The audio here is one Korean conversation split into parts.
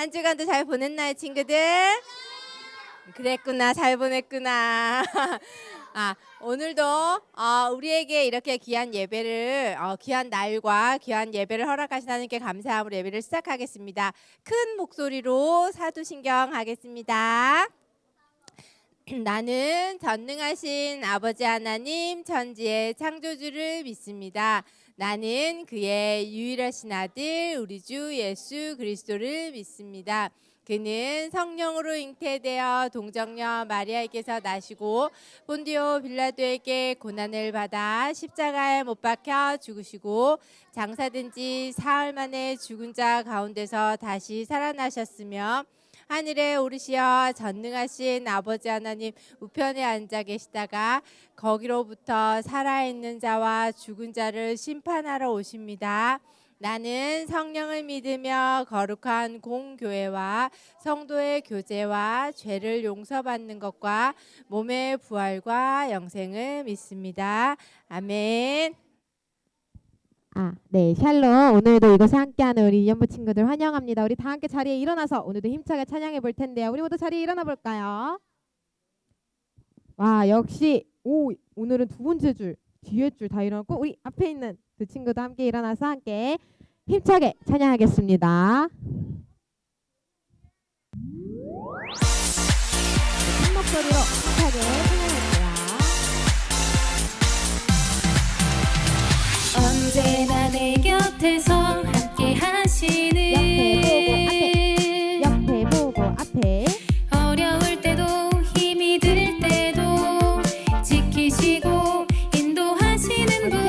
한 주간도 잘 보냈나요, 친구들? 그랬구나, 잘 보냈구나. 오늘도 우리에게 이렇게 귀한 예배를 귀한 날과 귀한 예배를 허락하신 하나님께 감사함으로 예배를 시작하겠습니다. 큰 목소리로 사도신경 하겠습니다. 나는 전능하신 아버지 하나님 천지의 창조주를 믿습니다. 나는 그의 유일하신 아들 우리 주 예수 그리스도를 믿습니다. 그는 성령으로 잉태되어 동정녀 마리아에게서 나시고 본디오 빌라도에게 고난을 받아 십자가에 못 박혀 죽으시고 장사된 지 사흘 만에 죽은 자 가운데서 다시 살아나셨으며 하늘에 오르시어 전능하신 아버지 하나님 우편에 앉아 계시다가 거기로부터 살아있는 자와 죽은 자를 심판하러 오십니다. 나는 성령을 믿으며 거룩한 공교회와 성도의 교제와 죄를 용서받는 것과 몸의 부활과 영생을 믿습니다. 아멘. 네, 샬롬. 오늘도 이곳에 함께하는 우리 이연부 친구들 환영합니다. 우리 다 함께 자리에 일어나서 오늘도 힘차게 찬양해 볼 텐데요. 우리 모두 자리에 일어나 볼까요? 와, 역시 오늘은 두 번째 줄, 뒤에 줄 다 일어났고 우리 앞에 있는 두 친구도 함께 일어나서 함께 힘차게 찬양하겠습니다. 큰 목소리로 힘차게 찬양할게요. 언제나 내 곁에서 함께 하시는 옆에 보고 앞에 어려울 때도 힘이 들 때도 지키시고 인도하시는 분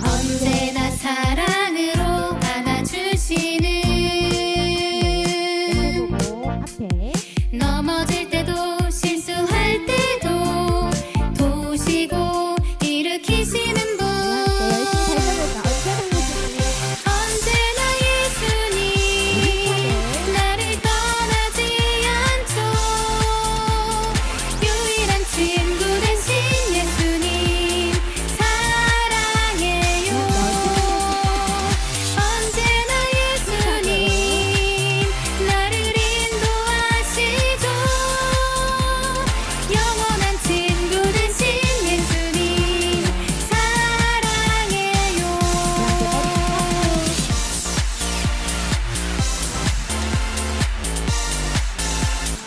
언제나 사랑으로 안아주시는 옆에 보고 앞에 넘어질 때도 실수할 때도 도우시고 일으키시는 분 언제나 예수님 나를 떠나지 않죠 유일한 친구 되신 예수님 사랑해요 언제나 예수님 나를 인도하시죠 영원한 친구 되신 예수님 사랑해요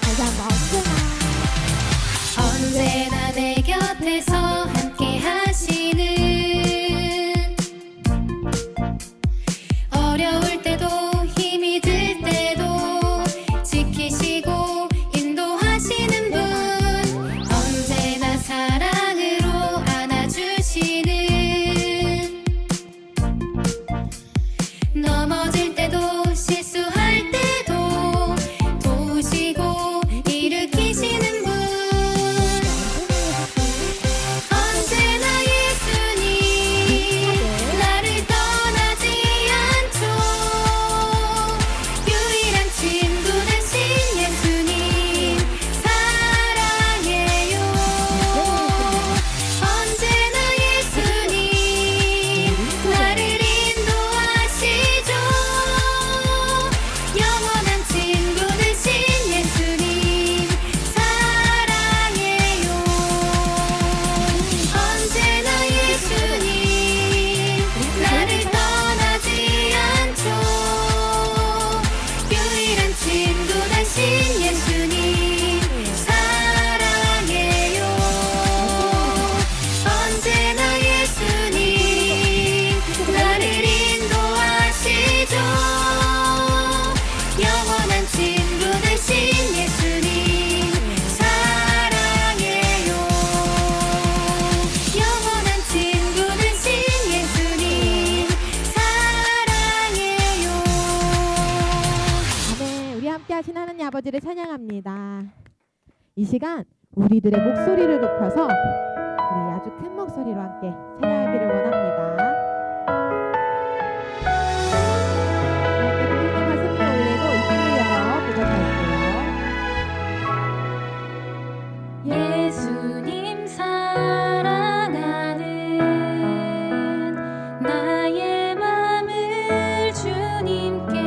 다시 한번 언제나 내 곁에서 함께 하시는 어려울 때도 힘이 들 때도 지키시고 인도하시는 분 언제나 사랑으로 안아주시는 넘어질 때도 실수할 때도 도우시고 일으키시는 분 언제나 예수님 나를 떠나지 않죠 유일한 친구 되신 예수님 사랑해요 언제나 예수님 나를 인도하시죠 영원한 친구 되신 예수님 사랑해요 언제나 예수님 나를 떠나지 않죠 유일한 친구 되신 예수님 사랑해요 언제나 예수님 나를 인도하시죠 영원한 친구 되신 예수님 사랑해요 영원한 친구 되신 예수님 사랑해요 아멘. 우리 함께 하신 하나님 아버지를 찬양합니다. 이 시간 우리들의 목소리를 높여서 우리 아주 큰 목소리로 함께 찬양하기를 원합니다. 가슴 위에 올리고 입술을 열어 보고 갈게요. 예수님 사랑하는 나의 맘을 주님께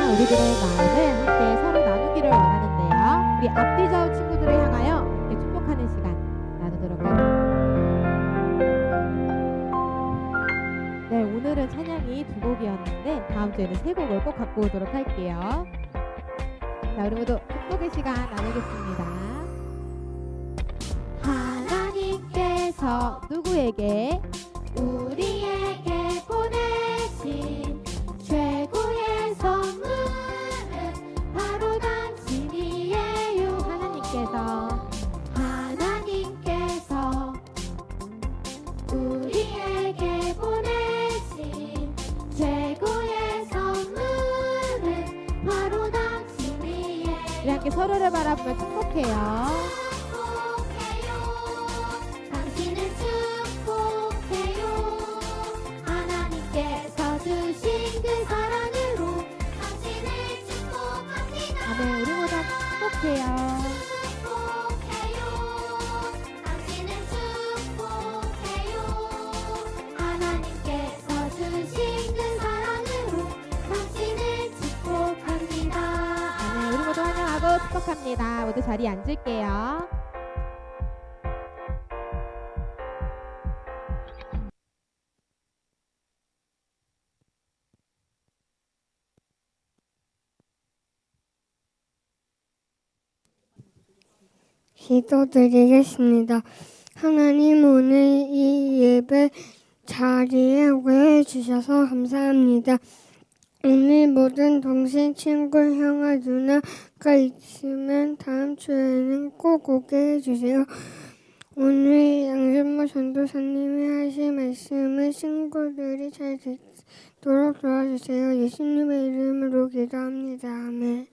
우리들의 마음을 함께 서로 나누기를 원하는데요. 우리 앞뒤 좌우 친구들을 향하여 이렇게 축복하는 시간 나누도록 할게요. 네, 오늘은 찬양이 2곡이었는데 다음 주에는 3곡을 꼭 갖고 오도록 할게요. 자, 우리 모두 축복의 시간 나누겠습니다. 하나님께서 누구에게? 우리에게 보내신 최고의 선물은 바로 당신이에요. 하나님께서 우리에게 보내신 최고의 선물은 바로 당신이에요. 우리 함께 서로를 바라보며 축복해요. 네, 우리 모두 축복해요. 당신을 축복해요. 하나님께서 주신 그 사랑으로 당신을 축복합니다. 네, 우리 모두 환영하고 축복합니다. 모두 자리에 앉을게요. 기도드리겠습니다. 하나님, 오늘 이 예배 자리에 오게 해주셔서 감사합니다. 오늘 모든 동생, 친구, 형아, 누나가 있으면 다음 주에는 꼭 오게 해주세요. 오늘 양준모 전도사님이 하신 말씀을 친구들이 잘 듣도록 도와주세요. 예수님의 이름으로 기도합니다. 아멘.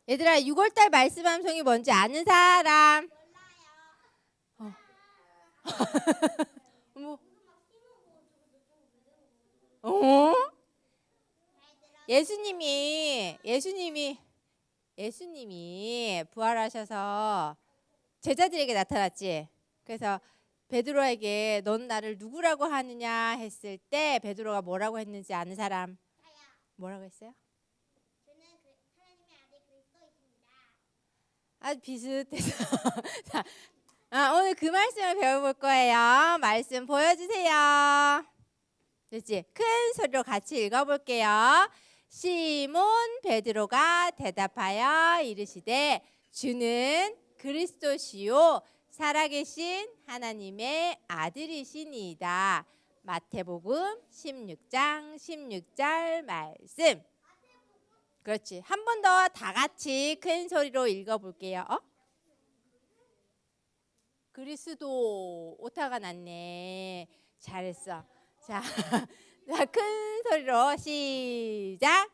얘들아, 6월달 말씀 함송이 뭔지 아는 사람? 몰라요. 어? 예수님이 부활하셔서 제자들에게 나타났지. 그래서 베드로에게 넌 나를 누구라고 하느냐 했을 때 베드로가 뭐라고 했는지 아는 사람? 뭐라고 했어요? 아주 비슷해서 자, 오늘 그 말씀을 배워볼 거예요. 말씀 보여주세요. 됐지? 큰 소리로 같이 읽어볼게요. 시몬 베드로가 대답하여 이르시되 주는 그리스도시요 살아계신 하나님의 아들이시니이다. 마태복음 16장 16절 말씀. 그렇지. 한 번 더 다 같이 큰 소리로 읽어볼게요. 그리스도 오타가 났네. 잘했어. 자, 큰 소리로 시작.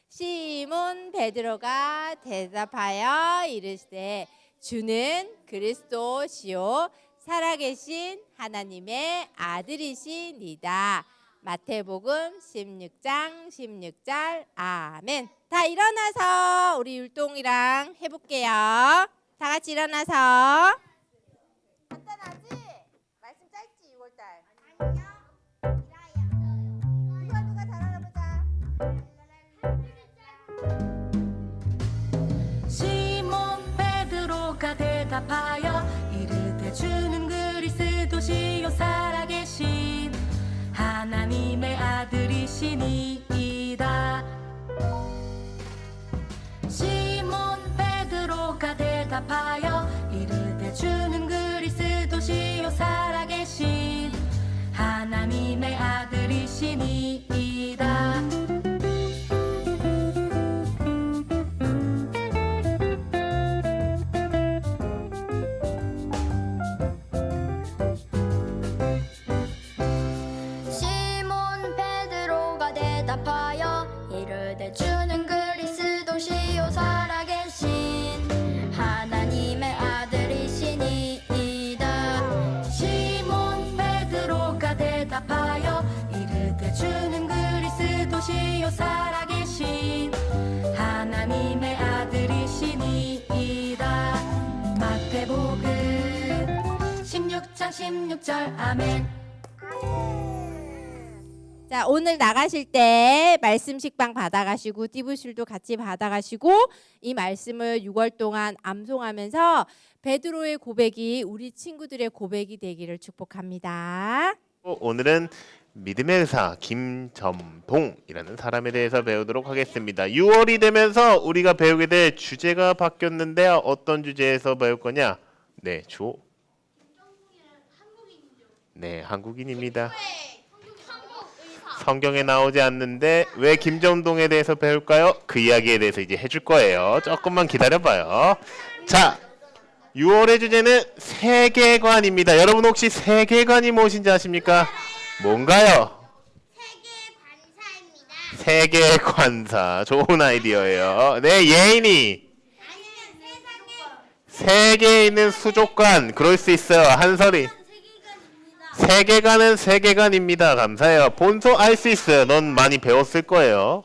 시몬 베드로가 대답하여 이르시되 주는 그리스도시요 살아계신 하나님의 아들이시니이다. 마태복음 16장 16절 아멘. 다 일어나서 우리 율동이랑 해볼게요. 다 같이 일어나서. 간단하지? 말씀 짧지 6월달. 아니요. 누가 잘하나 보자. 시몬 베드로가 대답하여 이르되 주는 그리스도시요 살아계신 하나님의 아들이시니이다. 시몬 베드로가 대답하여 이르되 주는 그리스도시요 살아계신 하나님의 아들이시니이다. 시몬 베드로가 대답하여 이르되 주는 그리스도시요 살아계신 하나님의 아들이시니이다. 시몬 베드로가 대답하여 이르되 주는 그리스도시요 살아계신 하나님의 아들이시니이다. 마태복음 16장 16절 아멘. 자, 오늘 나가실 때 말씀 식빵 받아가시고 띠부실도 같이 받아가시고 이 말씀을 6월 동안 암송하면서 베드로의 고백이 우리 친구들의 고백이 되기를 축복합니다. 오늘은 믿음의 의사 김점동이라는 사람에 대해서 배우도록 하겠습니다. 6월이 되면서 우리가 배우게 될 주제가 바뀌었는데요. 어떤 주제에서 배울 거냐? 네, 네, 한국인입니다. 성경에 나오지 않는데 왜 김점동에 대해서 배울까요? 그 이야기에 대해서 이제 해줄 거예요. 조금만 기다려봐요. 자, 6월의 주제는 세계관입니다. 여러분 혹시 세계관이 무엇인지 아십니까? 뭔가요? 세계관사. 좋은 아이디어예요. 네, 예인이. 세계에 있는 수족관. 그럴 수 있어요. 한설이. 세계관은 세계관입니다. 감사해요. 본소 알 수 있어요. 넌 많이 배웠을 거예요.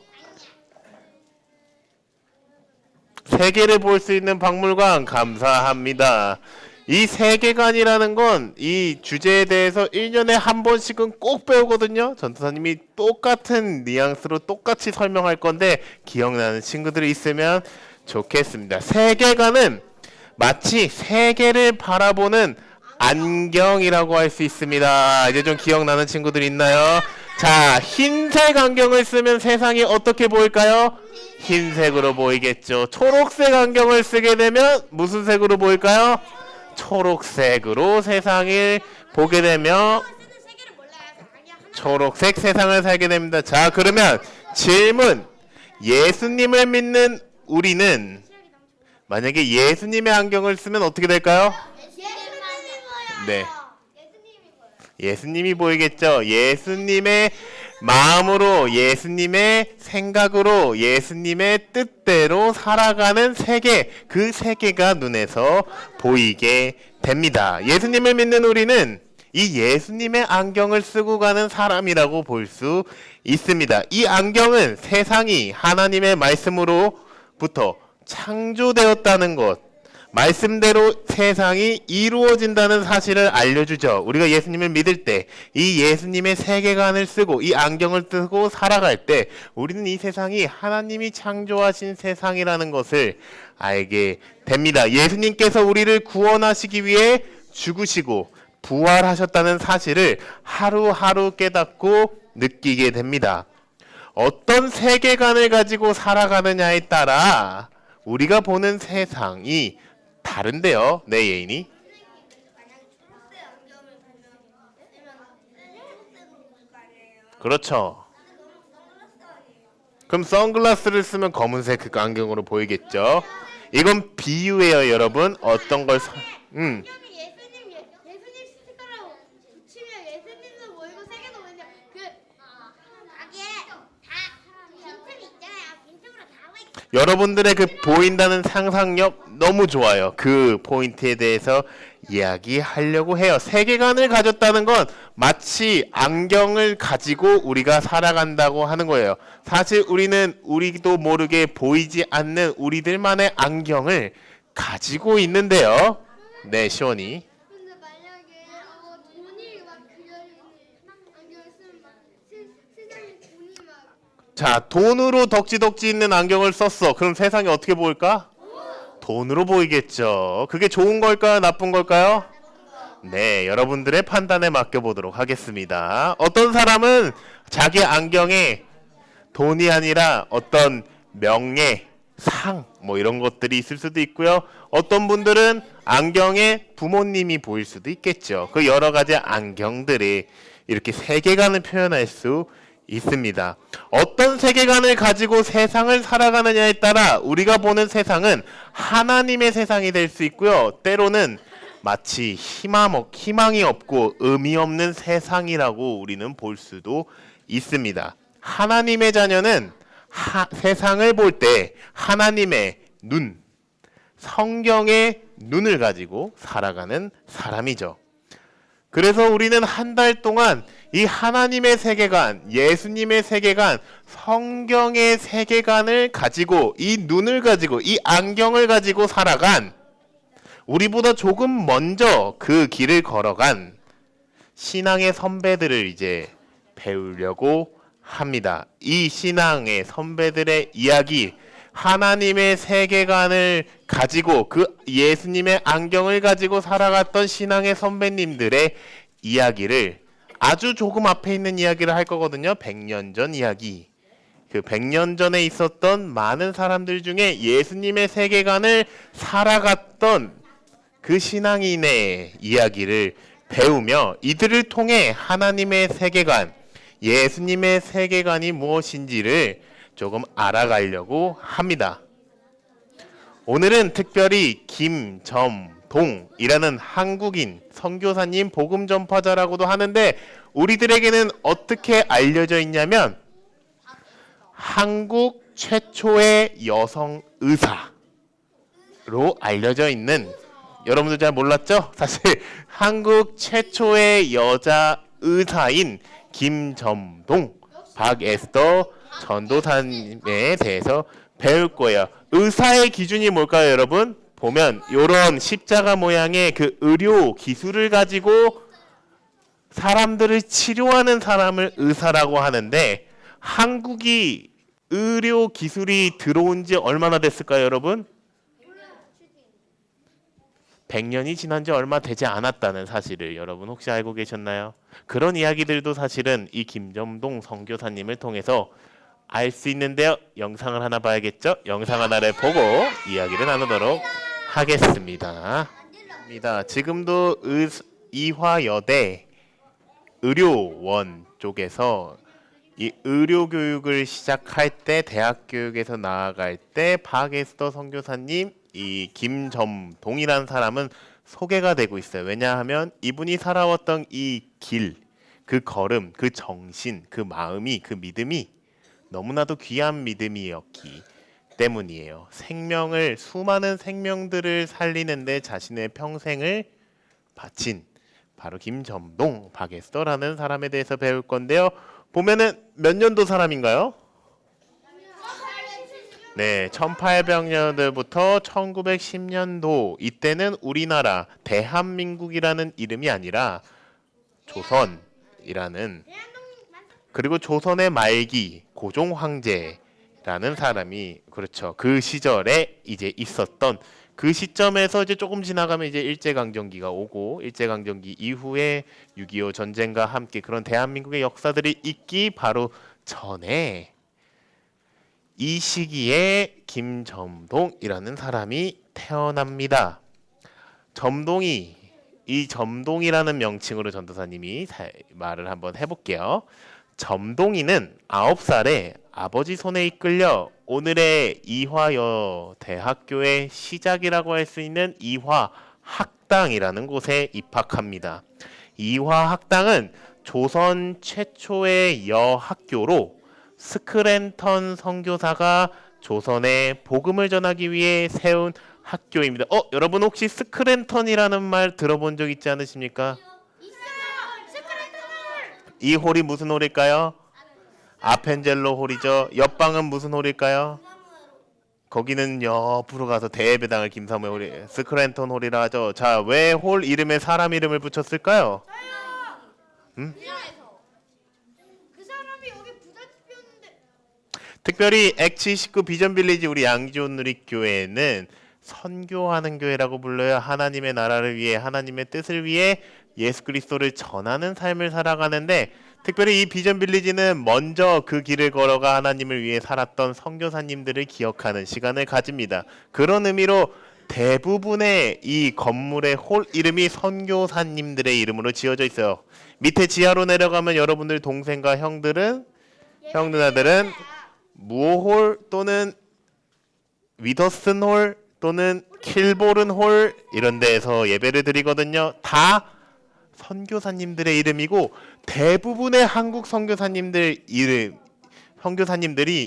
세계를 볼 수 있는 박물관 감사합니다. 이 세계관이라는 건 이 주제에 대해서 1년에 한 번씩은 꼭 배우거든요. 전도사님이 똑같은 뉘앙스로 똑같이 설명할 건데 기억나는 친구들이 있으면 좋겠습니다. 세계관은 마치 세계를 바라보는 안경이라고 할 수 있습니다. 이제 좀 기억나는 친구들 있나요? 자, 흰색 안경을 쓰면 세상이 어떻게 보일까요? 흰색으로 보이겠죠. 초록색 안경을 쓰게 되면 무슨 색으로 보일까요? 초록색으로 세상을 보게 되며 초록색 세상을 살게 됩니다. 자, 그러면 질문. 예수님을 믿는 우리는 만약에 예수님의 안경을 쓰면 어떻게 될까요? 네. 예수님이 보이겠죠. 예수님의 마음으로, 예수님의 생각으로, 예수님의 뜻대로 살아가는 세계, 그 세계가 눈에서 보이게 됩니다. 예수님을 믿는 우리는 이 예수님의 안경을 쓰고 가는 사람이라고 볼 수 있습니다. 이 안경은 세상이 하나님의 말씀으로부터 창조되었다는 것, 말씀대로 세상이 이루어진다는 사실을 알려주죠. 우리가 예수님을 믿을 때 이 예수님의 세계관을 쓰고 이 안경을 쓰고 살아갈 때 우리는 이 세상이 하나님이 창조하신 세상이라는 것을 알게 됩니다. 예수님께서 우리를 구원하시기 위해 죽으시고 부활하셨다는 사실을 하루하루 깨닫고 느끼게 됩니다. 어떤 세계관을 가지고 살아가느냐에 따라 우리가 보는 세상이 다른데요. 네, 예인이. 그렇죠. 그럼 선글라스를 쓰면 검은색 그 안경으로 보이겠죠. 이건 비유예요, 여러분. 어떤 걸 예수님 스티커를 붙이면 예수님도 보이고 세계도 보이는데 거기에 다 빈틈이 있잖아요. 빈틈으로 다 여러분들의 그 보인다는 상상력 너무 좋아요. 그 포인트에 대해서 이야기하려고 해요. 세계관을 가졌다는 건 마치 안경을 가지고 우리가 살아간다고 하는 거예요. 사실 우리는 우리도 모르게 보이지 않는 우리들만의 안경을 가지고 있는데요. 네, 시원이. 근데 만약에 돈이 막 그려있는 안경을 쓰면 막 세상에 돈이 막 자, 돈으로 덕지덕지 있는 안경을 썼어. 그럼 세상이 어떻게 보일까? 돈으로 보이겠죠. 그게 좋은 걸까요? 나쁜 걸까요? 네, 여러분들의 판단에 맡겨보도록 하겠습니다. 어떤 사람은 자기 안경에 돈이 아니라 어떤 명예, 상, 뭐 이런 것들이 있을 수도 있고요. 어떤 분들은 안경에 부모님이 보일 수도 있겠죠. 그 여러 가지 안경들이 이렇게 세계관을 표현할 수 있습니다. 어떤 세계관을 가지고 세상을 살아가느냐에 따라 우리가 보는 세상은 하나님의 세상이 될 수 있고요. 때로는 마치 희망이 없고 의미 없는 세상이라고 우리는 볼 수도 있습니다. 하나님의 자녀는 세상을 볼 때 하나님의 눈, 성경의 눈을 가지고 살아가는 사람이죠. 그래서 우리는 한 달 동안 이 하나님의 세계관, 예수님의 세계관, 성경의 세계관을 가지고 이 눈을 가지고 이 안경을 가지고 살아간 우리보다 조금 먼저 그 길을 걸어간 신앙의 선배들을 이제 배우려고 합니다. 이 신앙의 선배들의 이야기, 하나님의 세계관을 가지고 그 예수님의 안경을 가지고 살아갔던 신앙의 선배님들의 이야기를 아주 조금 앞에 있는 이야기를 할 거거든요. 100년 전 이야기. 그 100년 전에 있었던 많은 사람들 중에 예수님의 세계관을 살아갔던 그 신앙인의 이야기를 배우며 이들을 통해 하나님의 세계관, 예수님의 세계관이 무엇인지를 조금 알아가려고 합니다. 오늘은 특별히 김점동이라는 한국인 선교사님 복음 전파자라고도 하는데 우리들에게는 어떻게 알려져 있냐면 한국 최초의 여성 의사로 알려져 있는, 여러분들 잘 몰랐죠? 사실 한국 최초의 여자 의사인 김점동, 박에스더 전도사님에 대해서 배울 거예요. 의사의 기준이 뭘까요, 여러분? 보면 이런 십자가 모양의 그 의료 기술을 가지고 사람들을 치료하는 사람을 의사라고 하는데, 한국이 의료 기술이 들어온 지 얼마나 됐을까요, 여러분? 100년이 지난 지 얼마 되지 않았다는 사실을 여러분 혹시 알고 계셨나요? 그런 이야기들도 사실은 이 김점동 선교사님을 통해서 알 수 있는데요. 영상을 하나 봐야겠죠? 영상 하나를 보고 이야기를 나누도록 하겠습니다. 지금도 이화여대 의료원 쪽에서 이 의료 교육을 시작할 때, 대학 교육에서 나아갈 때 박에스더 선교사님, 이 김점동이라는 사람은 소개가 되고 있어요. 왜냐하면 이분이 살아왔던 이 길, 그 걸음, 그 정신, 그 마음이, 그 믿음이 너무나도 귀한 믿음이었기 때문이에요. 생명을, 수많은 생명들을 살리는데 자신의 평생을 바친 바로 김점동, 박에스더라는 사람에 대해서 배울 건데요. 보면은 몇 년도 사람인가요? 네, 1800년대부터 1910년도, 이때는 우리나라 대한민국이라는 이름이 아니라 조선이라는, 그리고 조선의 말기 고종 황제라는 사람이, 그렇죠, 그 시절에 이제 있었던, 그 시점에서 이제 조금 지나가면 이제 일제강점기가 오고, 일제강점기 이후에 6.25 전쟁과 함께 그런 대한민국의 역사들이 있기 바로 전에 이 시기에 김점동이라는 사람이 태어납니다. 점동이, 이 점동이라는 명칭으로 전도사님이 말을 한번 해볼게요. 점동이는 9살에 아버지 손에 이끌려 오늘의 이화여 대학교의 시작이라고 할 수 있는 이화학당이라는 곳에 입학합니다. 이화학당은 조선 최초의 여학교로 스크랜턴 선교사가 조선에 복음을 전하기 위해 세운 학교입니다. 여러분 혹시 스크랜턴이라는 말 들어본 적 있지 않으십니까? 이 홀이 무슨 홀일까요? 아펜젤로 홀이죠. 옆방은 무슨 홀일까요? 거기는 옆으로 가서 대예배당을 김사무엘 홀이, 스크랜턴 홀이라 하죠. 자, 왜 홀 이름에 사람 이름을 붙였을까요? 그 사람이 여기 부잣집이었는데. 특별히 X29 비전빌리지 우리 양지온 누리교회는 선교하는 교회라고 불러요. 하나님의 나라를 위해, 하나님의 뜻을 위해 예수 그리스도를 전하는 삶을 살아가는데, 특별히 이 비전빌리지는 먼저 그 길을 걸어가 하나님을 위해 살았던 선교사님들을 기억하는 시간을 가집니다. 그런 의미로 대부분의 이 건물의 홀 이름이 선교사님들의 이름으로 지어져 있어요. 밑에 지하로 내려가면 여러분들 동생과 형 누나들은 무호홀 또는 위더슨 홀 또는 킬보른 홀 이런 데에서 예배를 드리거든요. 다 선교사님들의 이름이고, 대부분의 한국 선교사님들이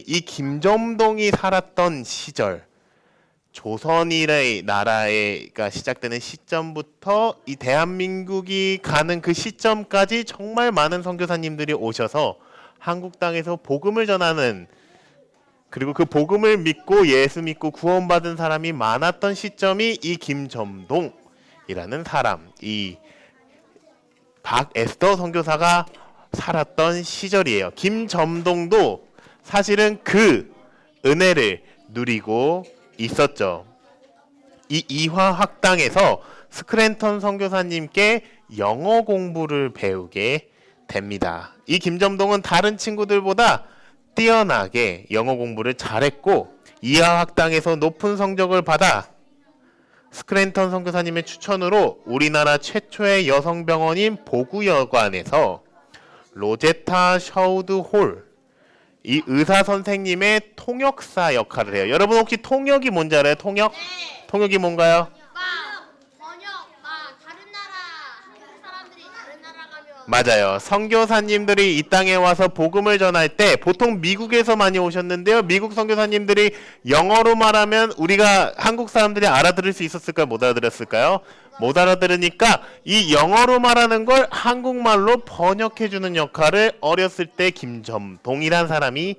이 김점동이 살았던 시절, 조선이라의 나라가 시작되는 시점부터 이 대한민국이 가는 그 시점까지 정말 많은 선교사님들이 오셔서 한국 땅에서 복음을 전하는, 그리고 그 복음을 믿고 예수 믿고 구원받은 사람이 많았던 시점이 이 김점동이라는 사람, 이 박에스더 선교사가 살았던 시절이에요. 김점동도 사실은 그 은혜를 누리고 있었죠. 이 이화학당에서 스크랜턴 선교사님께 영어 공부를 배우게 됩니다. 이 김점동은 다른 친구들보다 뛰어나게 영어 공부를 잘했고 이화학당에서 높은 성적을 받아 스크랜턴 선교사님의 추천으로 우리나라 최초의 여성병원인 보구여관에서 로제타 셔우드 홀, 이 의사 선생님의 통역사 역할을 해요. 여러분 혹시 통역이 뭔지 알아요? 통역? 통역이 뭔가요? 다른 나라 한국 사람들이 다른 나라 가면 맞아요. 선교사님들이 이 땅에 와서 복음을 전할 때 보통 미국에서 많이 오셨는데요. 미국 선교사님들이 영어로 말하면 우리가 한국 사람들이 알아들을 수 있었을까요? 못 알아들었을까요? 못 알아들으니까 이 영어로 말하는 걸 한국말로 번역해주는 역할을 어렸을 때 김점동이란 사람이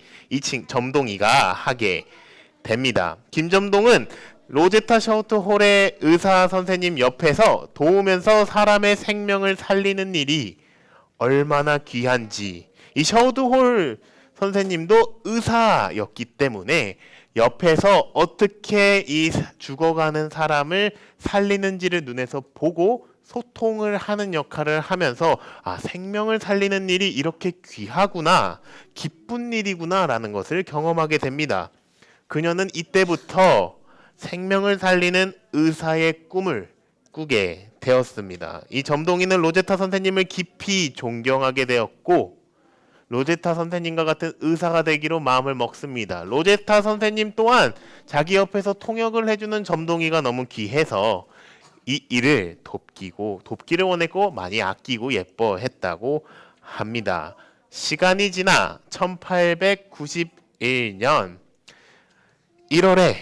점동이가 하게 됩니다. 김점동은 로제타 셔우트 홀의 의사 선생님 옆에서 도우면서 사람의 생명을 살리는 일이 얼마나 귀한지, 이 셔우트 홀 선생님도 의사였기 때문에 옆에서 어떻게 이 죽어가는 사람을 살리는지를 눈에서 보고 소통을 하는 역할을 하면서 생명을 살리는 일이 이렇게 귀하구나, 기쁜 일이구나 라는 것을 경험하게 됩니다. 그녀는 이때부터 생명을 살리는 의사의 꿈을 꾸게 되었습니다. 이 점동이는 로제타 선생님을 깊이 존경하게 되었고 로제타 선생님과 같은 의사가 되기로 마음을 먹습니다. 로제타 선생님 또한 자기 옆에서 통역을 해주는 점동이가 너무 귀해서 이 일을 돕기를 원했고 많이 아끼고 예뻐했다고 합니다. 시간이 지나 1891년 1월에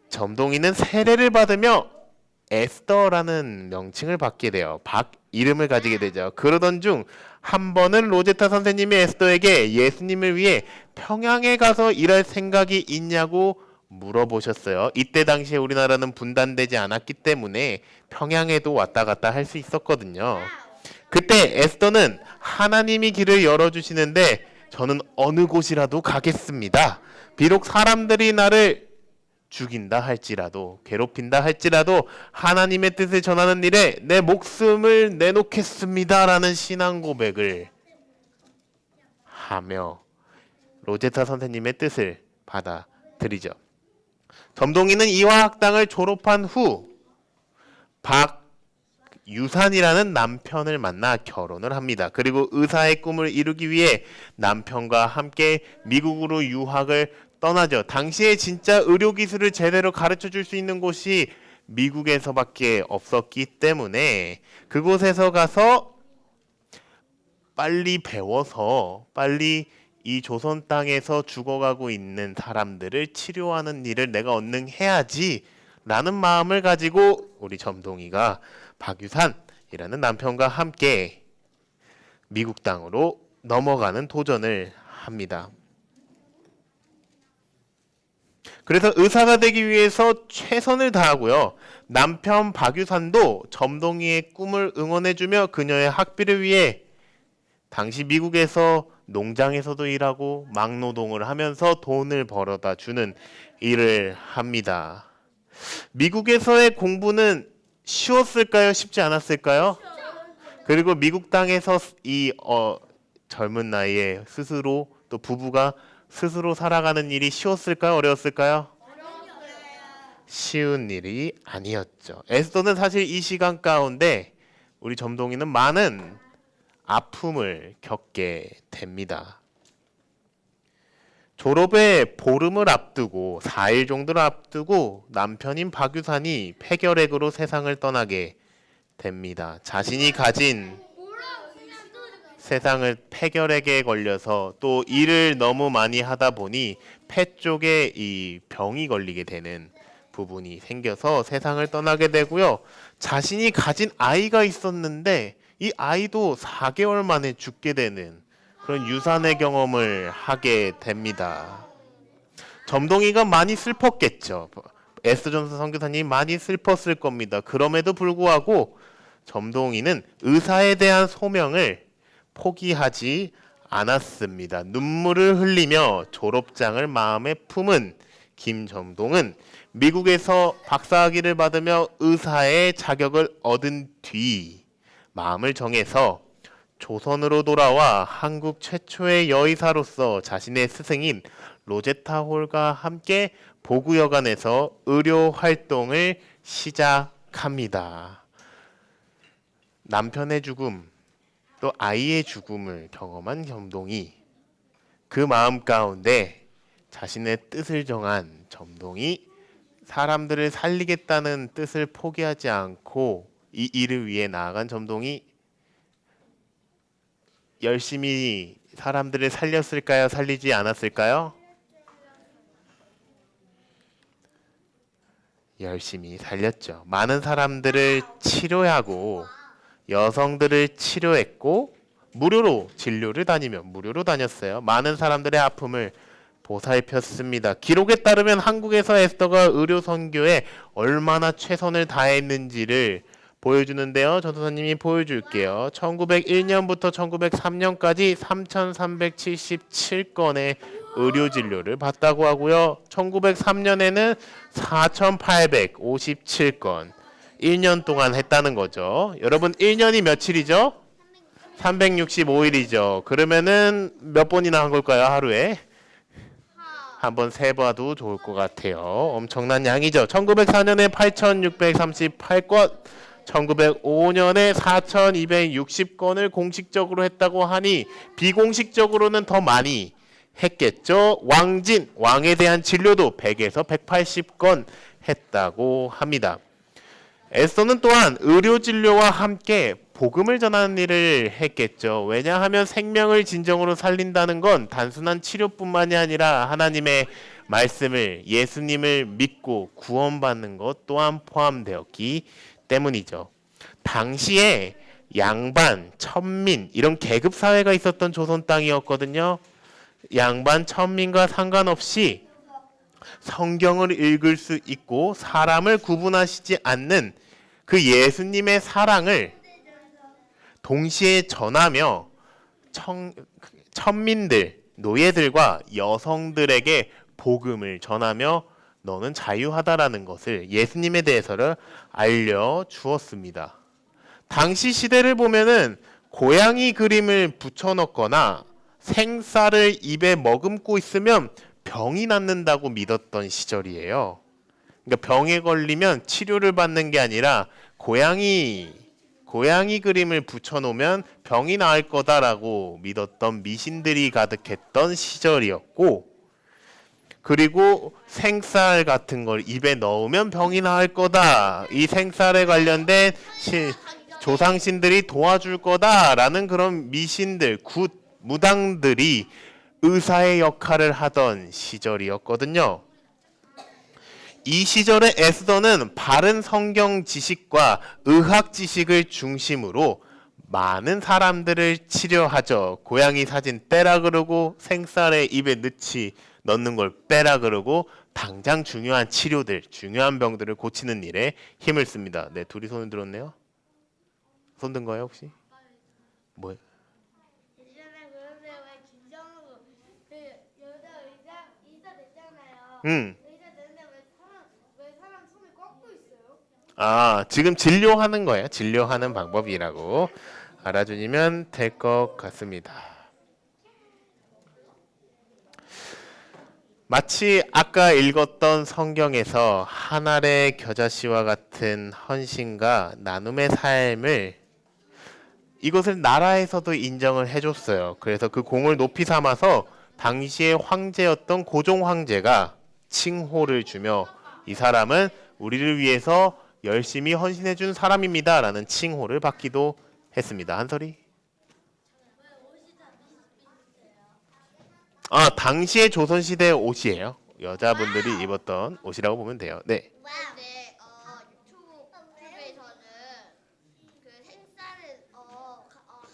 점동이는 세례를 받으며 에스더라는 명칭을 받게 돼요. 이름을 가지게 되죠. 그러던 중 한 번은 로제타 선생님이 에스더에게 예수님을 위해 평양에 가서 일할 생각이 있냐고 물어보셨어요. 이때 당시에 우리나라는 분단되지 않았기 때문에 평양에도 왔다 갔다 할 수 있었거든요. 그때 에스더는 하나님이 길을 열어주시는데 저는 어느 곳이라도 가겠습니다. 비록 사람들이 나를 죽인다 할지라도 괴롭힌다 할지라도 하나님의 뜻을 전하는 일에 내 목숨을 내놓겠습니다 라는 신앙 고백을 하며 로제타 선생님의 뜻을 받아들이죠. 점동이는 이화학당을 졸업한 후 박유산이라는 남편을 만나 결혼을 합니다. 그리고 의사의 꿈을 이루기 위해 남편과 함께 미국으로 유학을 떠나죠. 당시에 진짜 의료기술을 제대로 가르쳐줄 수 있는 곳이 미국에서밖에 없었기 때문에 그곳에서 가서 빨리 배워서 빨리 이 조선 땅에서 죽어가고 있는 사람들을 치료하는 일을 내가 얼른 해야지 라는 마음을 가지고 우리 점동이가 박유산이라는 남편과 함께 미국 땅으로 넘어가는 도전을 합니다. 그래서 의사가 되기 위해서 최선을 다하고요. 남편 박유산도 점동이의 꿈을 응원해주며 그녀의 학비를 위해 당시 미국에서 농장에서도 일하고 막노동을 하면서 돈을 벌어다 주는 일을 합니다. 미국에서의 공부는 쉬웠을까요? 쉽지 않았을까요? 그리고 미국 땅에서 이 젊은 나이에 스스로 또 부부가 스스로 살아가는 일이 쉬웠을까요? 어려웠을까요? 쉬운 일이 아니었죠. 에스더는 사실 이 시간 가운데 우리 점동이는 많은 아픔을 겪게 됩니다. 졸업에 보름을 앞두고 4일 정도를 앞두고 남편인 박유산이 폐결핵으로 세상을 떠나게 됩니다. 자신이 가진 세상을 폐결핵에 걸려서 또 일을 너무 많이 하다 보니 폐 쪽에 이 병이 걸리게 되는 부분이 생겨서 세상을 떠나게 되고요. 자신이 가진 아이가 있었는데 이 아이도 4개월 만에 죽게 되는 그런 유산의 경험을 하게 됩니다. 점동이가 많이 슬펐겠죠. 에스더 존슨 선교사님이 많이 슬펐을 겁니다. 그럼에도 불구하고 점동이는 의사에 대한 소명을 포기하지 않았습니다. 눈물을 흘리며 졸업장을 마음에 품은 김점동은 미국에서 박사학위를 받으며 의사의 자격을 얻은 뒤 마음을 정해서 조선으로 돌아와 한국 최초의 여의사로서 자신의 스승인 로제타 홀과 함께 보구여관에서 의료 활동을 시작합니다. 남편의 죽음, 또 아이의 죽음을 경험한 점동이 그 마음 가운데 자신의 뜻을 정한 점동이 사람들을 살리겠다는 뜻을 포기하지 않고 이 일을 위해 나아간 점동이 열심히 사람들을 살렸을까요? 살리지 않았을까요? 열심히 살렸죠. 많은 사람들을 치료하고 여성들을 치료했고 무료로 진료를 무료로 다녔어요. 많은 사람들의 아픔을 보살폈습니다. 기록에 따르면 한국에서 에스더가 의료 선교에 얼마나 최선을 다했는지를 보여주는데요. 전도사님이 보여줄게요. 1901년부터 1903년까지 3,377건의 의료 진료를 받다고 하고요. 1903년에는 4,857건 1년 동안 했다는 거죠. 여러분 1년이 며칠이죠? 365일이죠. 그러면은 몇 번이나 한 걸까요? 하루에? 한번 세봐도 좋을 것 같아요. 엄청난 양이죠. 1904년에 8,638건, 1905년에 4,260건을 공식적으로 했다고 하니 비공식적으로는 더 많이 했겠죠. 왕에 대한 진료도 100에서 180건 했다고 합니다. 에스더는 또한 의료 진료와 함께 복음을 전하는 일을 했겠죠. 왜냐하면 생명을 진정으로 살린다는 건 단순한 치료뿐만이 아니라 하나님의 말씀을, 예수님을 믿고 구원받는 것 또한 포함되었기 때문이죠. 당시에 양반, 천민 이런 계급 사회가 있었던 조선 땅이었거든요. 양반, 천민과 상관없이 성경을 읽을 수 있고 사람을 구분하시지 않는 그 예수님의 사랑을 동시에 전하며 천민들, 노예들과 여성들에게 복음을 전하며 너는 자유하다라는 것을 예수님에 대해서를 알려주었습니다. 당시 시대를 보면은 고양이 그림을 붙여놓거나 생쌀을 입에 머금고 있으면 병이 낫는다고 믿었던 시절이에요. 그러니까 병에 걸리면 치료를 받는 게 아니라 고양이 그림을 붙여놓으면 병이 나을 거다라고 믿었던 미신들이 가득했던 시절이었고, 그리고 생쌀 같은 걸 입에 넣으면 병이 나을 거다. 이 생쌀에 관련된 조상신들이 도와줄 거다라는 그런 미신들, 무당들이 의사의 역할을 하던 시절이었거든요. 이 시절의 에스더는 바른 성경 지식과 의학 지식을 중심으로 많은 사람들을 치료하죠. 고양이 사진 빼라 그러고 생쌀에 입에 넣는 걸 빼라 그러고 당장 중요한 치료들, 중요한 병들을 고치는 일에 힘을 씁니다. 네, 둘이 손을 들었네요. 손 든 거예요 혹시? 뭐예요? 예전에 그런데 왜 김정우 그 여자 의사 됐잖아요. 의사 되는데 왜 사람 손을 꺾고 있어요? 아, 지금 진료하는 거예요. 진료하는 방법이라고 알아주시면 될 것 같습니다. 마치 아까 읽었던 성경에서 한 알의 겨자씨와 같은 헌신과 나눔의 삶을 이것을 나라에서도 인정을 해줬어요. 그래서 그 공을 높이 삼아서 당시의 황제였던 고종 황제가 칭호를 주며 이 사람은 우리를 위해서 열심히 헌신해준 사람입니다 라는 칭호를 받기도 했습니다. 한솔이? 아, 당시의 조선시대의 옷이에요. 여자분들이 입었던 옷이라고 보면 돼요. 네. 근데 유튜브에서는 그 생쌀을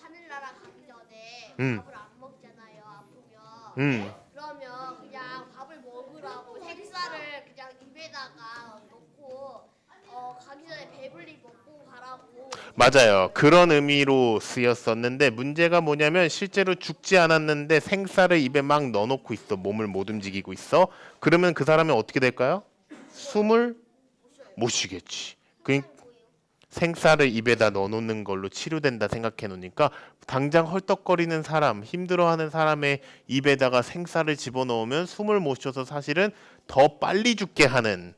하늘나라 가기 전에 밥을 안 먹잖아요. 아프면. 그러면 그냥 밥을 먹으라고 생쌀을 그냥 입에다가 넣고 가기 전에 배불리 먹고 가라고. 맞아요. 그런 의미로 쓰였었는데 문제가 뭐냐면 실제로 죽지 않았는데 생사를 입에 막 넣어놓고 있어. 몸을 못 움직이고 있어. 그러면 그 사람이 어떻게 될까요? 숨을 못 쉬겠지. 그 생사를 입에다 넣어놓는 걸로 치료된다 생각해 놓으니까 당장 헐떡거리는 사람, 힘들어하는 사람의 입에다가 생사를 집어넣으면 숨을 못 쉬어서 사실은 더 빨리 죽게 하는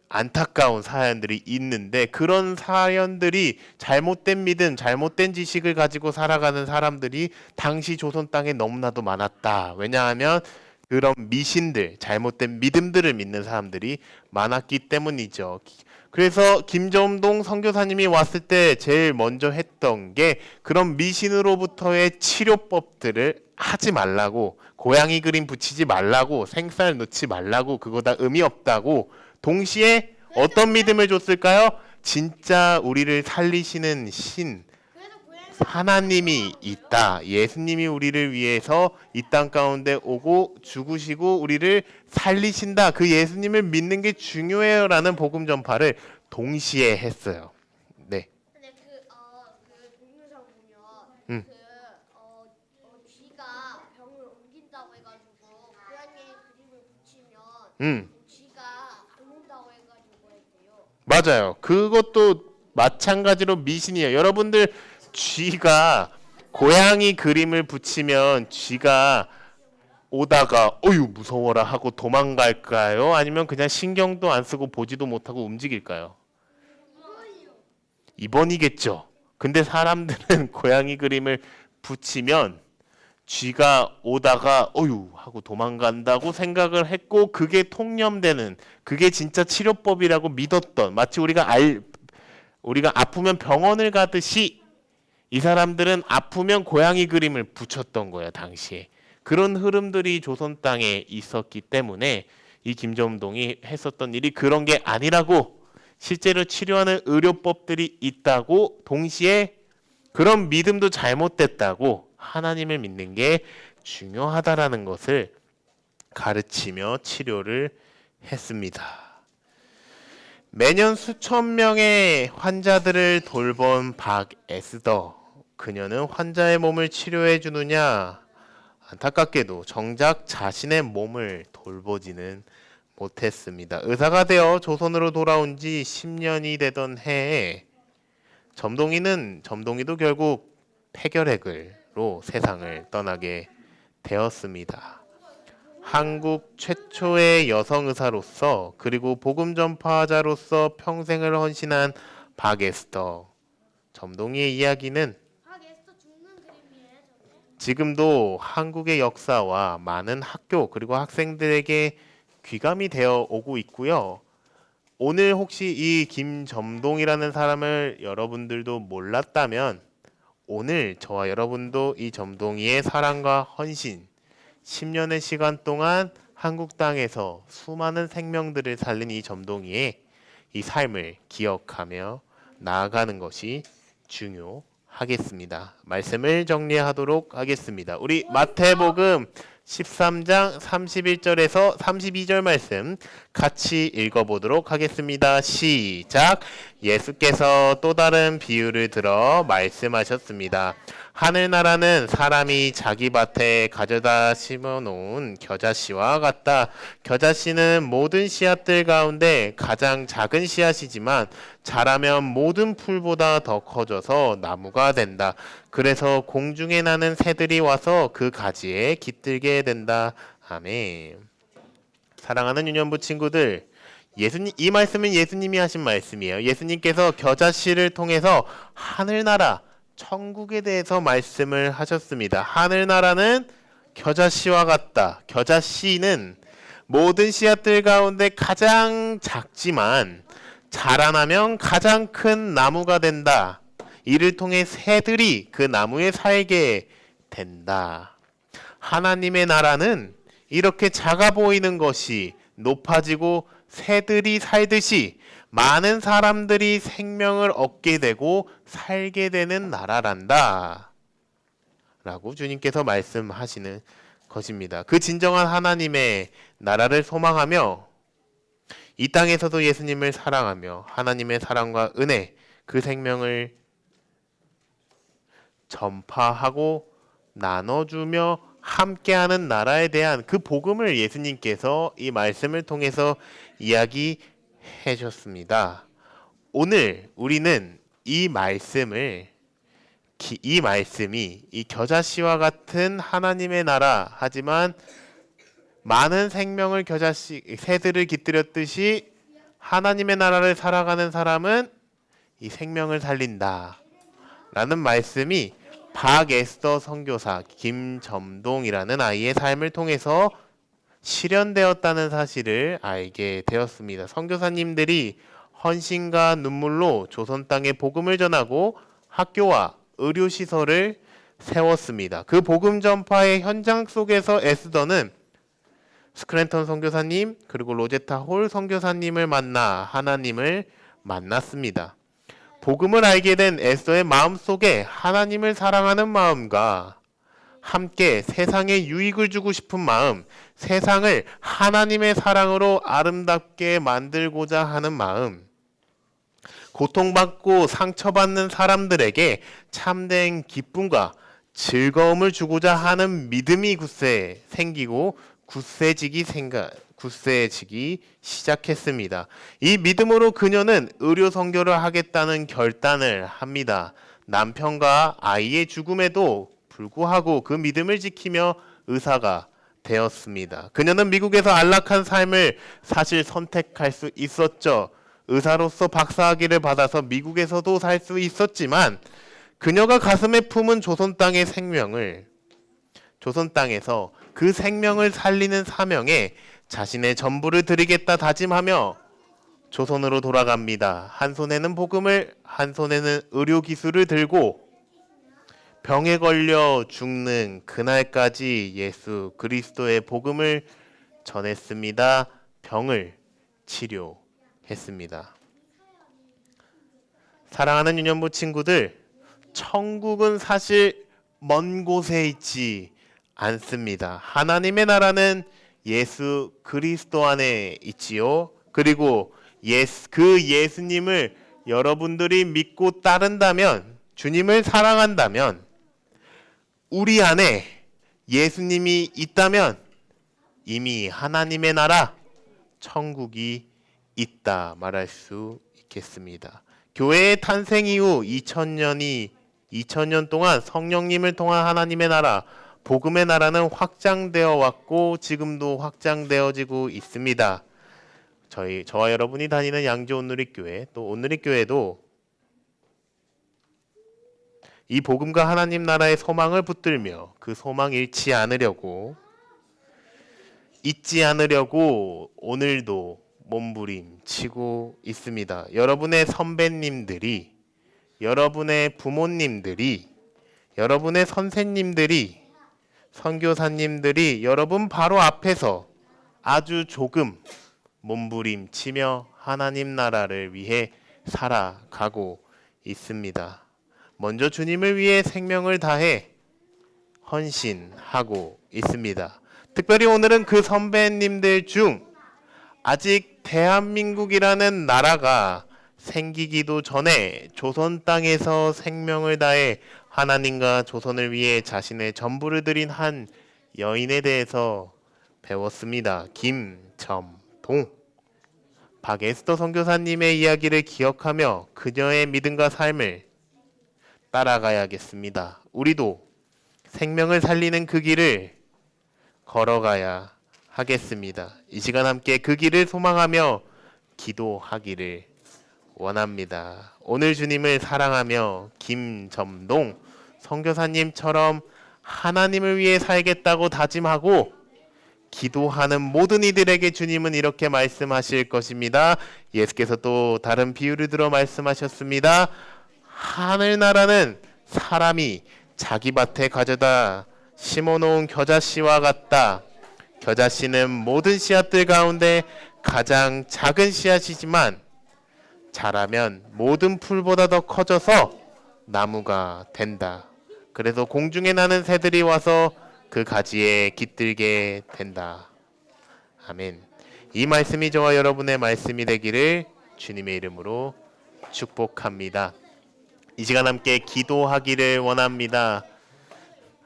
안타까운 사연들이 있는데 그런 사연들이 잘못된 믿음, 잘못된 지식을 가지고 살아가는 사람들이 당시 조선 땅에 너무나도 많았다. 왜냐하면 그런 미신들, 잘못된 믿음들을 믿는 사람들이 많았기 때문이죠. 그래서 김점동 선교사님이 왔을 때 제일 먼저 했던 게 그런 미신으로부터의 치료법들을 하지 말라고, 고양이 그림 붙이지 말라고, 생쌀 넣지 말라고, 그거 다 의미 없다고, 동시에 어떤 믿음을 줬을까요? 진짜 우리를 살리시는 신, 하나님이 있다. 예수님이 우리를 위해서 이 땅 가운데 오고 죽으시고 우리를 살리신다. 그 예수님을 믿는 게 중요해요라는 복음 전파를 동시에 했어요. 네. 근데 그 동영상 보면 음. 쥐가 병을 옮긴다고 해가지고 고양이 그림을 붙이면 쥐가 안 온다고 해가지고 했대요. 맞아요. 그것도 마찬가지로 미신이에요. 여러분들 쥐가 고양이 그림을 붙이면 쥐가 오다가 어유 무서워라 하고 도망갈까요? 아니면 그냥 신경도 안 쓰고 보지도 못하고 움직일까요? 2번이겠죠. 근데 사람들은 고양이 그림을 붙이면 쥐가 오다가 어유 하고 도망간다고 생각을 했고 그게 통념되는, 그게 진짜 치료법이라고 믿었던, 마치 우리가 아프면 병원을 가듯이 이 사람들은 아프면 고양이 그림을 붙였던 거야 당시에. 그런 흐름들이 조선 땅에 있었기 때문에 이 김점동이 했었던 일이 그런 게 아니라고, 실제로 치료하는 의료법들이 있다고, 동시에 그런 믿음도 잘못됐다고, 하나님을 믿는 게 중요하다라는 것을 가르치며 치료를 했습니다. 매년 수천 명의 환자들을 돌본 박에스더, 그녀는 환자의 몸을 치료해 주느냐? 안타깝게도 정작 자신의 몸을 돌보지는 못했습니다. 의사가 되어 조선으로 돌아온 지 10년이 되던 해에 점동이도 결국 폐결핵으로 세상을 떠나게 되었습니다. 한국 최초의 여성 의사로서 그리고 복음 전파자로서 평생을 헌신한 박에스더, 점동이의 이야기는 에스터 죽는 그림이에요, 저게? 지금도 한국의 역사와 많은 학교 그리고 학생들에게 귀감이 되어 오고 있고요. 오늘 혹시 이 김점동이라는 사람을 여러분들도 몰랐다면 오늘 저와 여러분도 이 점동이의 사랑과 헌신, 10년의 시간 동안 한국 땅에서 수많은 생명들을 살린 이 점동이의 이 삶을 기억하며 나아가는 것이 중요하겠습니다. 말씀을 정리하도록 하겠습니다. 우리 마태복음 13장 31절에서 32절 말씀 같이 읽어보도록 하겠습니다. 시작. 예수께서 또 다른 비유를 들어 말씀하셨습니다. 하늘나라는 사람이 자기 밭에 가져다 심어놓은 겨자씨와 같다. 겨자씨는 모든 씨앗들 가운데 가장 작은 씨앗이지만 자라면 모든 풀보다 더 커져서 나무가 된다. 그래서 공중에 나는 새들이 와서 그 가지에 깃들게 된다. 아멘. 사랑하는 유년부 친구들, 이 말씀은 예수님이 하신 말씀이에요. 예수님께서 겨자씨를 통해서 하늘나라, 천국에 대해서 말씀을 하셨습니다. 하늘나라는 겨자씨와 같다. 겨자씨는 모든 씨앗들 가운데 가장 작지만 자라나면 가장 큰 나무가 된다. 이를 통해 새들이 그 나무에 살게 된다. 하나님의 나라는 이렇게 작아 보이는 것이 높아지고 새들이 살듯이 많은 사람들이 생명을 얻게 되고 살게 되는 나라란다. 라고 주님께서 말씀하시는 것입니다. 그 진정한 하나님의 나라를 소망하며 이 땅에서도 예수님을 사랑하며 하나님의 사랑과 은혜, 그 생명을 전파하고 나눠주며 함께하는 나라에 대한 그 복음을 예수님께서 이 말씀을 통해서 이야기해 주셨습니다. 오늘 우리는 이 말씀이 이 겨자씨와 같은 하나님의 나라, 하지만 많은 생명을 새들을 깃들였듯이 하나님의 나라를 살아가는 사람은 이 생명을 살린다 라는 말씀이 박에스더 선교사 김점동이라는 아이의 삶을 통해서 실현되었다는 사실을 알게 되었습니다. 선교사님들이 헌신과 눈물로 조선 땅에 복음을 전하고 학교와 의료시설을 세웠습니다. 그 복음 전파의 현장 속에서 에스더는 스크랜턴 선교사님 그리고 로제타 홀 선교사님을 만나 하나님을 만났습니다. 복음을 알게 된 에스더의 마음속에 하나님을 사랑하는 마음과 함께 세상에 유익을 주고 싶은 마음, 세상을 하나님의 사랑으로 아름답게 만들고자 하는 마음, 고통받고 상처받는 사람들에게 참된 기쁨과 즐거움을 주고자 하는 믿음이 굳세 생기고 굳세지기 시작했습니다. 이 믿음으로 그녀는 의료 선교를 하겠다는 결단을 합니다. 남편과 아이의 죽음에도 불구하고 그 믿음을 지키며 의사가 되었습니다. 그녀는 미국에서 안락한 삶을 사실 선택할 수 있었죠. 의사로서 박사학위를 받아서 미국에서도 살 수 있었지만 그녀가 가슴에 품은 조선 땅의 생명을 조선 땅에서 그 생명을 살리는 사명에 자신의 전부를 드리겠다 다짐하며 조선으로 돌아갑니다. 한 손에는 복음을, 한 손에는 의료 기술을 들고 병에 걸려 죽는 그날까지 예수 그리스도의 복음을 전했습니다. 병을 치료했습니다. 사랑하는 유년부 친구들, 천국은 사실 먼 곳에 있지 않습니다. 하나님의 나라는 예수 그리스도 안에 있지요. 그리고 그 예수님을 여러분들이 믿고 따른다면, 주님을 사랑한다면, 우리 안에 예수님이 있다면 이미 하나님의 나라, 천국이 있다 말할 수 있겠습니다. 교회의 탄생 이후 2000년 동안 성령님을 통한 하나님의 나라, 복음의 나라는 확장되어 왔고 지금도 확장되어지고 있습니다. 저와 여러분이 다니는 양주 온누리교회, 또 온누리교회도 이 복음과 하나님 나라의 소망을 붙들며 그 소망 잊지 않으려고 오늘도 몸부림치고 있습니다. 여러분의 선배님들이, 여러분의 부모님들이, 여러분의 선생님들이, 선교사님들이 여러분 바로 앞에서 아주 조금 몸부림치며 하나님 나라를 위해 살아가고 있습니다. 먼저 주님을 위해 생명을 다해 헌신하고 있습니다. 특별히 오늘은 그 선배님들 중 아직 대한민국이라는 나라가 생기기도 전에 조선 땅에서 생명을 다해 하나님과 조선을 위해 자신의 전부를 드린 한 여인에 대해서 배웠습니다. 김점동. 박에스더 선교사님의 이야기를 기억하며 그녀의 믿음과 삶을 따라가야겠습니다. 우리도 생명을 살리는 그 길을 걸어가야 하겠습니다. 이 시간 함께 그 길을 소망하며 기도하기를 원합니다. 오늘 주님을 사랑하며 김점동 선교사님처럼 하나님을 위해 살겠다고 다짐하고 기도하는 모든 이들에게 주님은 이렇게 말씀하실 것입니다. 예수께서 또 다른 비유를 들어 말씀하셨습니다. 하늘나라는 사람이 자기 밭에 가져다 심어놓은 겨자씨와 같다. 겨자씨는 모든 씨앗들 가운데 가장 작은 씨앗이지만 자라면 모든 풀보다 더 커져서 나무가 된다. 그래서 공중에 나는 새들이 와서 그 가지에 깃들게 된다. 아멘. 이 말씀이 저와 여러분의 말씀이 되기를 주님의 이름으로 축복합니다. 이 시간 함께 기도하기를 원합니다.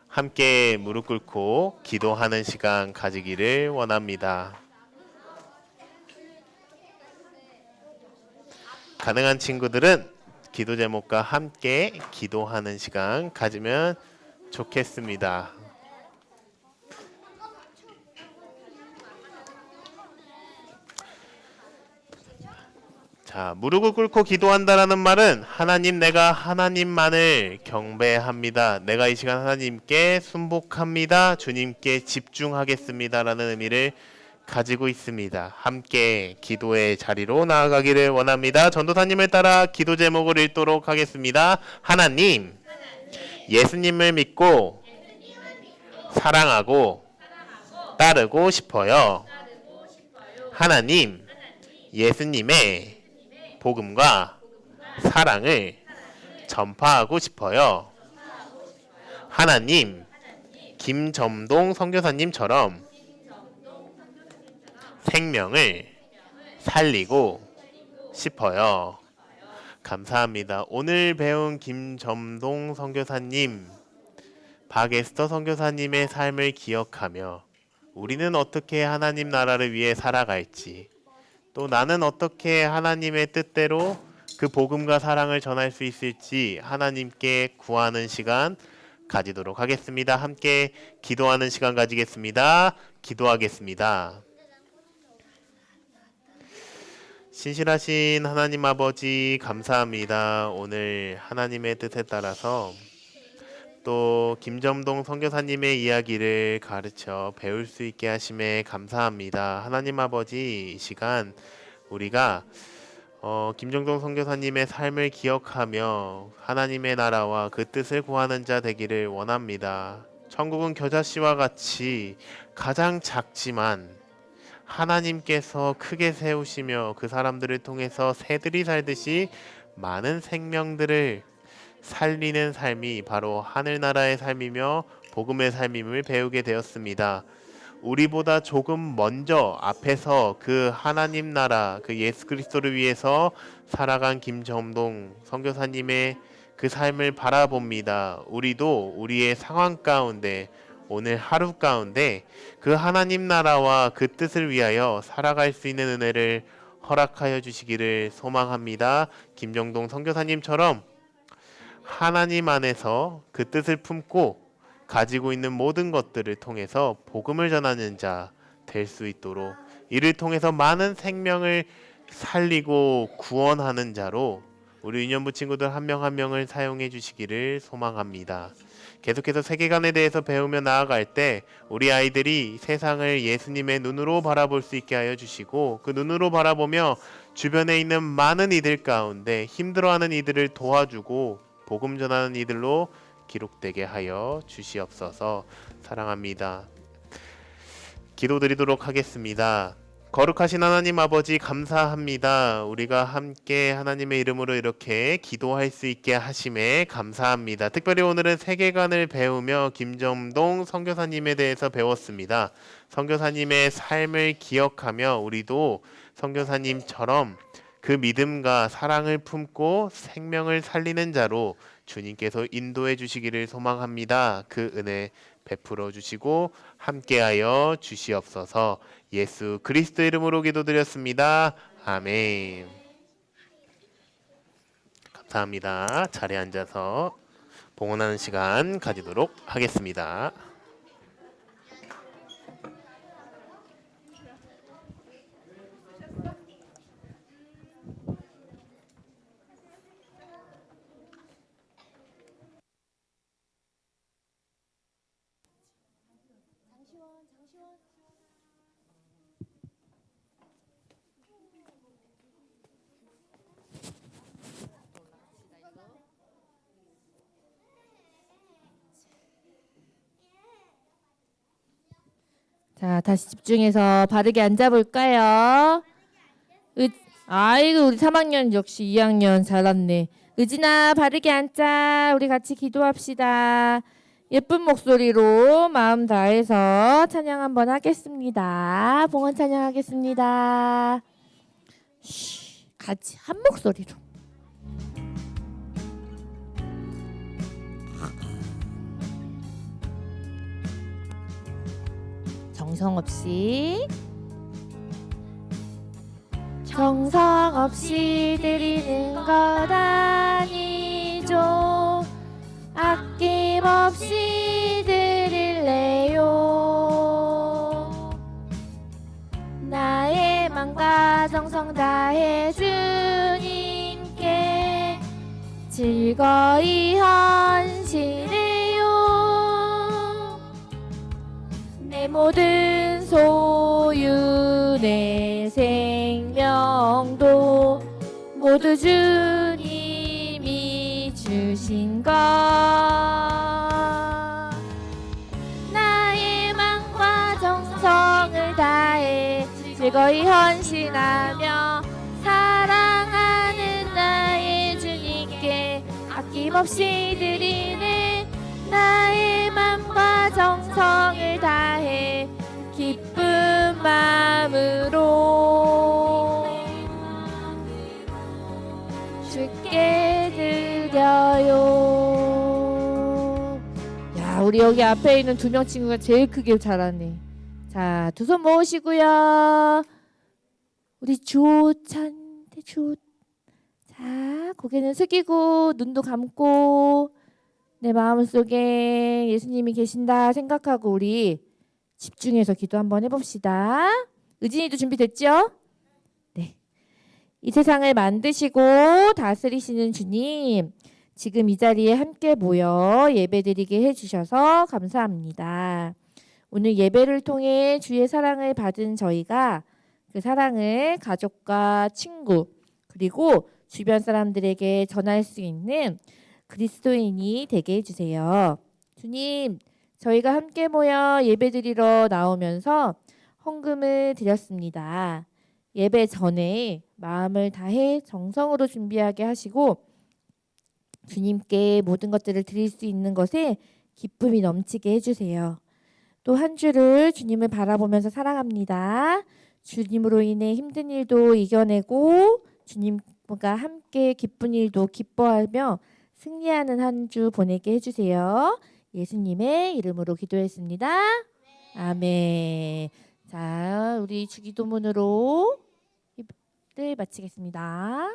함께 무릎 꿇고 기도하는 시간 가지기를 원합니다. 가능한 친구들은 기도 제목과 함께 기도하는 시간 가지면 좋겠습니다. 자, 무릎을 꿇고 기도한다라는 말은 하나님, 내가 하나님만을 경배합니다. 내가 이 시간 하나님께 순복합니다. 주님께 집중하겠습니다라는 의미를 가지고 있습니다. 함께 기도의 자리로 나아가기를 원합니다. 전도사님을 따라 기도 제목을 읽도록 하겠습니다. 하나님, 예수님을 믿고 사랑하고 따르고 싶어요. 하나님, 예수님의 복음과 사랑을 전파하고 싶어요. 하나님, 김점동 선교사님처럼 생명을 살리고 싶어요. 감사합니다. 오늘 배운 김점동 선교사님, 박에스터 선교사님의 삶을 기억하며 우리는 어떻게 하나님 나라를 위해 살아갈지, 또 나는 어떻게 하나님의 뜻대로 그 복음과 사랑을 전할 수 있을지 하나님께 구하는 시간 가지도록 하겠습니다. 함께 기도하는 시간 가지겠습니다. 기도하겠습니다. 신실하신 하나님 아버지, 감사합니다. 오늘 하나님의 뜻에 따라서 또 김점동 선교사님의 이야기를 가르쳐 배울 수 있게 하심에 감사합니다. 하나님 아버지, 이 시간 우리가 김점동 선교사님의 삶을 기억하며 하나님의 나라와 그 뜻을 구하는 자 되기를 원합니다. 천국은 겨자씨와 같이 가장 작지만 하나님께서 크게 세우시며 그 사람들을 통해서 새들이 살듯이 많은 생명들을 살리는 삶이 바로 하늘나라의 삶이며 복음의 삶임을 배우게 되었습니다. 우리보다 조금 먼저 앞에서 그 하나님 나라, 그 예수 그리스도를 위해서 살아간 김점동 선교사님의 그 삶을 바라봅니다. 우리도 우리의 상황 가운데, 오늘 하루 가운데 그 하나님 나라와 그 뜻을 위하여 살아갈 수 있는 은혜를 허락하여 주시기를 소망합니다. 김정동 선교사님처럼 하나님 안에서 그 뜻을 품고 가지고 있는 모든 것들을 통해서 복음을 전하는 자 될 수 있도록, 이를 통해서 많은 생명을 살리고 구원하는 자로 우리 유년부 친구들 한 명 한 명을 사용해 주시기를 소망합니다. 계속해서 세계관에 대해서 배우며 나아갈 때 우리 아이들이 세상을 예수님의 눈으로 바라볼 수 있게 하여 주시고, 그 눈으로 바라보며 주변에 있는 많은 이들 가운데 힘들어하는 이들을 도와주고 복음 전하는 이들로 기록되게 하여 주시옵소서. 사랑합니다. 기도드리도록 하겠습니다. 거룩하신 하나님 아버지, 감사합니다. 우리가 함께 하나님의 이름으로 이렇게 기도할 수 있게 하심에 감사합니다. 특별히 오늘은 세계관을 배우며 김점동 선교사님에 대해서 배웠습니다. 선교사님의 삶을 기억하며 우리도 선교사님처럼 그 믿음과 사랑을 품고 생명을 살리는 자로 주님께서 인도해 주시기를 소망합니다. 그 은혜 베풀어 주시고 함께하여 주시옵소서. 예수 그리스도 이름으로 기도드렸습니다. 아멘. 감사합니다. 자리에 앉아서 봉헌하는 시간 가지도록 하겠습니다. 자, 다시 집중해서 바르게 앉아볼까요? 아이고, 우리 3학년 역시 2학년 잘났네. 의진아, 바르게 앉자. 우리 같이 기도합시다. 예쁜 목소리로 마음 다해서 찬양 한번 하겠습니다. 봉헌 찬양하겠습니다. 같이 한 목소리로. 정성 없이 정성 없이 드리는 것 아니죠. 아낌없이 드릴래요. 나의 마음과 정성 다해 주님께 즐거이 헌신해요. 내 모든 소유 내 생명도 모두 주님이 주신 것. 나의 마음과 정성을 다해 즐거이 헌신하며 사랑하는 나의 주님께 아낌없이 드리네. 나의 마음과 정성을 다해 기쁜 마음으로 주께 드려요. 야, 우리 여기 앞에 있는 2명 친구가 제일 크게 잘하네. 자, 두 손 모으시고요. 우리 조찬대 조. 자, 고개는 숙이고 눈도 감고 내 마음속에 예수님이 계신다 생각하고 우리 집중해서 기도 한번 해봅시다. 의진이도 준비됐죠? 네. 이 세상을 만드시고 다스리시는 주님, 지금 이 자리에 함께 모여 예배드리게 해주셔서 감사합니다. 오늘 예배를 통해 주의 사랑을 받은 저희가 그 사랑을 가족과 친구 그리고 주변 사람들에게 전할 수 있는 그리스도인이 되게 해주세요. 주님, 저희가 함께 모여 예배드리러 나오면서 헌금을 드렸습니다. 예배 전에 마음을 다해 정성으로 준비하게 하시고 주님께 모든 것들을 드릴 수 있는 것에 기쁨이 넘치게 해주세요. 또 한 주를 주님을 바라보면서 살아갑니다. 주님으로 인해 힘든 일도 이겨내고 주님과 함께 기쁜 일도 기뻐하며 승리하는 한 주 보내게 해주세요. 예수님의 이름으로 기도했습니다. 아멘. 자, 우리 주기도문으로 를 마치겠습니다.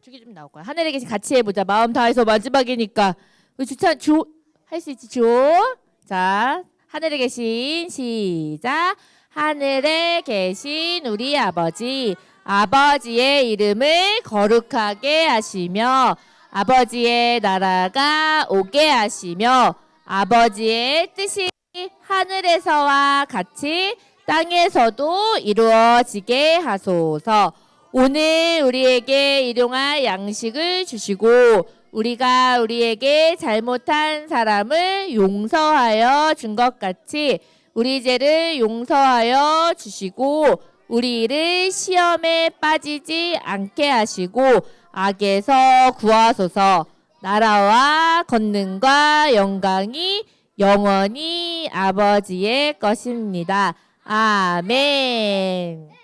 주기 좀 나올 거야. 하늘에 계신 같이 해보자. 마음 다해서 마지막이니까. 우리 주찬 조 할 수 있지 조. 자, 하늘에 계신 시작. 하늘에 계신 우리 아버지, 아버지의 이름을 거룩하게 하시며 아버지의 나라가 오게 하시며 아버지의 뜻이 하늘에서와 같이 땅에서도 이루어지게 하소서. 오늘 우리에게 일용할 양식을 주시고 우리가 우리에게 잘못한 사람을 용서하여 준 것 같이 우리 죄를 용서하여 주시고 우리를 시험에 빠지지 않게 하시고 악에서 구하소서. 나라와 권능과 영광이 영원히 아버지의 것입니다. 아멘.